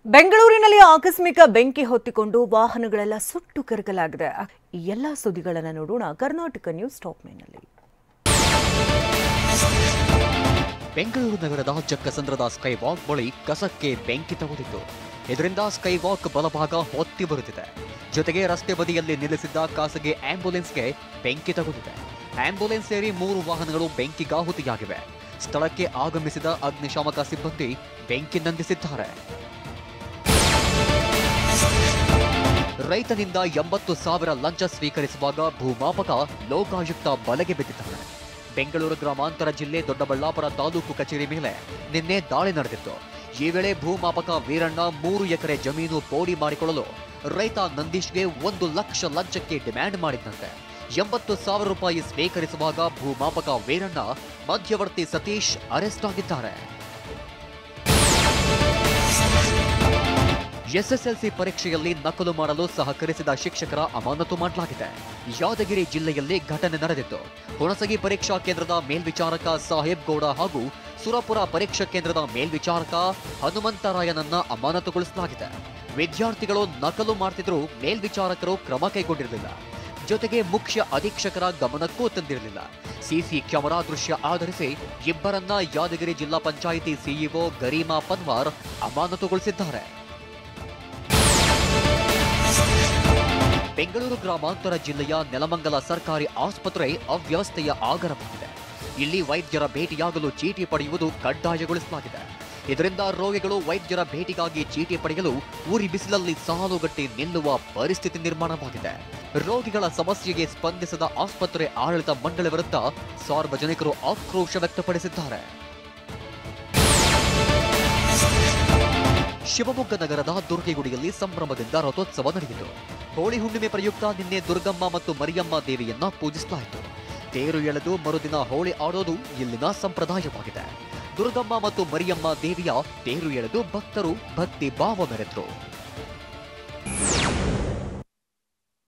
ಬೆಂಗಳೂರಿನಲ್ಲಿ ಆಕಸ್ಮಿಕ ಬೆಂಕಿ ಹೊತ್ತಿಕೊಂಡು ವಾಹನಗಳೆಲ್ಲ ಸುಟ್ಟು ಕರಕಲಾಗಿದೆ. ಈ ಎಲ್ಲ ಸುದ್ದಿಗಳನ್ನು ನೋಡೋಣ ಕರ್ನಾಟಕ ನ್ಯೂಸ್ ಟಾಪ್ 9 ನಲ್ಲಿ. ಬೆಂಗಳೂರು ನಗರದ ಜಕ್ಕಸಂದ್ರದ ಸ್ಕೈ ವಾಕ್ ಬಳಿ ಕಸಕ್ಕೆ ಬೆಂಕಿ ತಗುಲಿತು. ಇದರಿಂದ ಸ್ಕೈ ವಾಕ್ ಬಲಭಾಗ ಹೊತ್ತಿ ಬರುತ್ತಿದೆ. ಜೊತೆಗೆ ರಸ್ತೆ ಬದಿಯಲ್ಲಿ ನಿಲ್ಲಿಸಿದ್ದ ಖಾಸಗಿ ಆಂಬ್ಯುಲೆನ್ಸ್ಗೆ ಬೆಂಕಿ ತಗುಲಿದೆ. ಆಂಬ್ಯುಲೆನ್ಸ್ ಸೇರಿ 3 ವಾಹನಗಳು ಬೆಂಕಿಗಾಹುತಿಯಾಗಿವೆ. ಸ್ಥಳಕ್ಕೆ ಆಗಮಿಸಿದ ಅಗ್ನಿಶಾಮಕ ಸಿಬ್ಬಂದಿ ಬೆಂಕಿ ನಂದಿಸಿದ್ದಾರೆ. ರೈತನಿಂದ 80,000 ಲಂಚ ಸ್ವೀಕರಿಸುವಾಗ ಭೂಮಾಪಕ ಲೋಕಾಯುಕ್ತ ಬಲೆಗೆ ಬಿದ್ದಿದ್ದಾರೆ. ಬೆಂಗಳೂರು ಗ್ರಾಮಾಂತರ ಜಿಲ್ಲೆ ದೊಡ್ಡಬಳ್ಳಾಪುರ ತಾಲೂಕು ಕಚೇರಿ ಮೇಲೆ ನಿನ್ನೆ ದಾಳಿ ನಡೆದಿತ್ತು. ಈ ವೇಳೆ ಭೂಮಾಪಕ ವೀರಣ್ಣ 3 ಎಕರೆ ಜಮೀನು ಪೋಡಿ ಮಾಡಿಕೊಳ್ಳಲು ರೈತ ನಂದೀಶ್ಗೆ 1 ಲಕ್ಷ ಲಂಚಕ್ಕೆ ಡಿಮ್ಯಾಂಡ್ ಮಾಡಿದ್ದಂತೆ. 80,000 ರೂಪಾಯಿ ಸ್ವೀಕರಿಸುವಾಗ ಭೂಮಾಪಕ ವೀರಣ್ಣ, ಮಧ್ಯವರ್ತಿ ಸತೀಶ್ ಅರೆಸ್ಟ್ ಆಗಿದ್ದಾರೆ. ಎಸ್ಎಸ್ಎಲ್ಸಿ ಪರೀಕ್ಷೆಯಲ್ಲಿ ನಕಲು ಮಾಡಲು ಸಹಕರಿಸಿದ ಶಿಕ್ಷಕರ ಅಮಾನತು ಮಾಡಲಾಗಿದೆ. ಯಾದಗಿರಿ ಜಿಲ್ಲೆಯಲ್ಲಿ ಘಟನೆ ನಡೆದಿತ್ತು. ಹುಣಸಗಿ ಪರೀಕ್ಷಾ ಕೇಂದ್ರದ ಮೇಲ್ವಿಚಾರಕ ಸಾಹೇಬ್ ಗೌಡ ಹಾಗೂ ಸುರಪುರ ಪರೀಕ್ಷಾ ಕೇಂದ್ರದ ಮೇಲ್ವಿಚಾರಕ ಹನುಮಂತರಾಯನನ್ನ ಅಮಾನತುಗೊಳಿಸಲಾಗಿದೆ. ವಿದ್ಯಾರ್ಥಿಗಳು ನಕಲು ಮಾಡ್ತಿದ್ರೂ ಮೇಲ್ವಿಚಾರಕರು ಕ್ರಮ ಕೈಗೊಂಡಿರಲಿಲ್ಲ. ಜೊತೆಗೆ ಮುಖ್ಯ ಅಧೀಕ್ಷಕರ ಗಮನಕ್ಕೂ ತಂದಿರಲಿಲ್ಲ. ಸಿಸಿ ಕ್ಯಾಮೆರಾ ದೃಶ್ಯ ಆಧರಿಸಿ ಇಬ್ಬರನ್ನ ಯಾದಗಿರಿ ಜಿಲ್ಲಾ ಪಂಚಾಯಿತಿ ಸಿಇಒ ಗರೀಮಾ ಪನ್ವಾರ್ ಅಮಾನತುಗೊಳಿಸಿದ್ದಾರೆ. ಬೆಂಗಳೂರು ಗ್ರಾಮಾಂತರ ಜಿಲ್ಲೆಯ ನೆಲಮಂಗಲ ಸರ್ಕಾರಿ ಆಸ್ಪತ್ರೆ ಅವ್ಯವಸ್ಥೆಯ ಆಗರವಾಗಿದೆ. ಇಲ್ಲಿ ವೈದ್ಯರ ಭೇಟಿಯಾಗಲು ಚೀಟಿ ಪಡೆಯುವುದು ಕಡ್ಡಾಯಗೊಳಿಸಲಾಗಿದೆ. ಇದರಿಂದ ರೋಗಿಗಳು ವೈದ್ಯರ ಭೇಟಿಗಾಗಿ ಚೀಟಿ ಪಡೆಯಲು ಉರಿ ಬಿಸಿಲಲ್ಲಿ ಸಾಲುಗಟ್ಟಿ ನಿಲ್ಲುವ ಪರಿಸ್ಥಿತಿ ನಿರ್ಮಾಣವಾಗಿದೆ. ರೋಗಿಗಳ ಸಮಸ್ಯೆಗೆ ಸ್ಪಂದಿಸದ ಆಸ್ಪತ್ರೆ ಆಡಳಿತ ಮಂಡಳಿ ವಿರುದ್ಧ ಸಾರ್ವಜನಿಕರು ಆಕ್ರೋಶ ವ್ಯಕ್ತಪಡಿಸಿದ್ದಾರೆ. ಶಿವಮೊಗ್ಗ ನಗರದ ದುರ್ಗಿಗುಡಿಯಲ್ಲಿ ಸಂಭ್ರಮದಿಂದ ರಥೋತ್ಸವ ನಡೆಯಿತು. ಹೋಳಿ ಹುಣ್ಣಿಮೆ ಪ್ರಯುಕ್ತ ನಿನ್ನೆ ದುರ್ಗಮ್ಮ ಮತ್ತು ಮರಿಯಮ್ಮ ದೇವಿಯನ್ನ ಪೂಜಿಸಲಾಯಿತು. ತೇರು ಎಳೆದು ಮರುದಿನ ಹೋಳಿ ಆಡೋದು ಇಲ್ಲಿನ ಸಂಪ್ರದಾಯವಾಗಿದೆ. ದುರ್ಗಮ್ಮ ಮತ್ತು ಮರಿಯಮ್ಮ ದೇವಿಯ ತೇರು ಎಳೆದು ಭಕ್ತರು ಭಕ್ತಿ ಭಾವ ಮೆರೆದರು.